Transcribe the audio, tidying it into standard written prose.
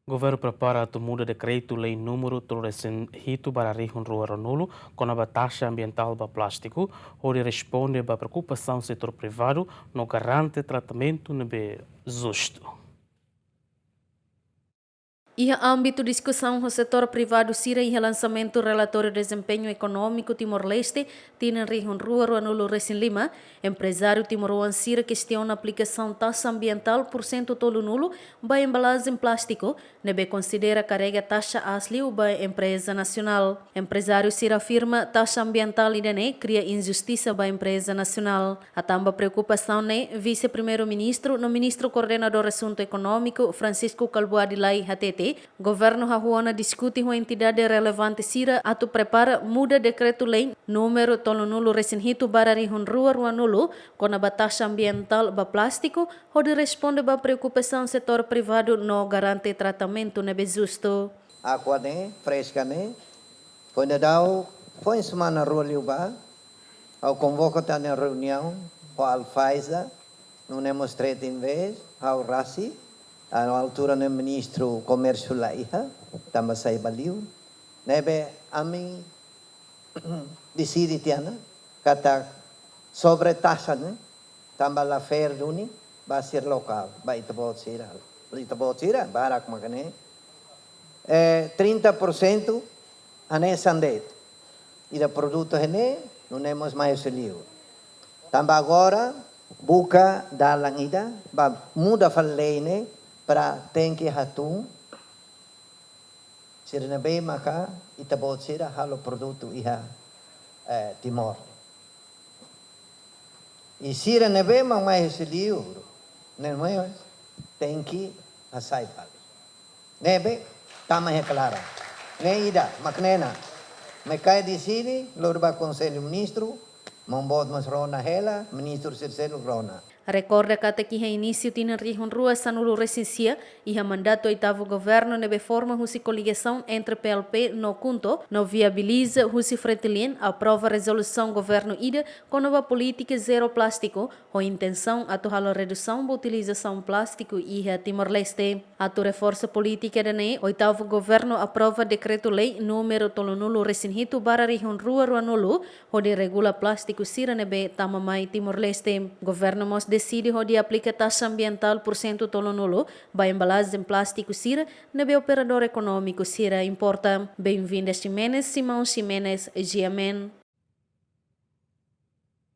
Governo prepara a muda decreto-lei número 300 para a região Ruaranulu com a taxa ambiental para plástico, onde responde à preocupação do setor privado no garante tratamento justo. E a âmbito de discussão o setor privado sira e relançamento do relatório de desempenho econômico Timor-Leste, tinha região Ruaranulu Recém Lima, empresário timoruan sira questiona a aplicação taxa ambiental por cento tolo nulo para embalagem plástico, nebe considera carrega taxa asli para empresa nacional. Empresário sira afirma taxa ambiental idane cria injustiça para empresa nacional. A tamba preocupação ne vice-primeiro-ministro no ministro coordenador assunto econômico Francisco Calbuadilai Hatete, governo Hahuana discute com a entidade relevante sira atu prepara muda decreto-lei número tolonulu resinhito para rihun Ruaranulu com a taxa ambiental para plástico, onde responde para a preocupação do setor privado no garante tratamento nebe justo. Água né, fresca né, foi foi semana rua liuba, ao convoco tá na reunião, o Alfaiza, não temos três em vez, ao Rassi, à altura do ministro comércio lá, também sai baliu, nebe a mim decide tiana, kata sobre taxa né, também lá fer duni, vai ser local, vai itabot sira, barak magane. 30% ane sandet. E o produto ane não temos mais o livro. Também agora buka dalang ida, ba muda falei ne para tem que hatung. Sira na bem maka itabot sira halo produto iha Timor. E sira na bem mais o livro, não é? Tem que asai pali. Nebe tama é clara. Neida, maknena. Me cai de sini, lorba conselho ministro, mambot mas rona hela, ministro terceiro rona. Recorda que a início tinha região Rua Sanulu Recensia e a mandato oitavo governo nebe forma husi coligação entre PLP no Kunto, no viabiliza husi fretilin aprova resolução governo ida com nova política zero plástico, com intenção a torrar redução da utilização plástico e a Timor-Leste. A reforça política da oitavo governo aprova decreto-lei número tolonulu recinhito para região Ruaranulu, onde regula plástico sira nebe tamamai Timor-Leste. Governo mos decide onde aplica taxa ambiental por cento tolonulu para embalagem plástico sira nebe operador econômico sira importa. Bem-vindo a Simão Ximenes, GMN.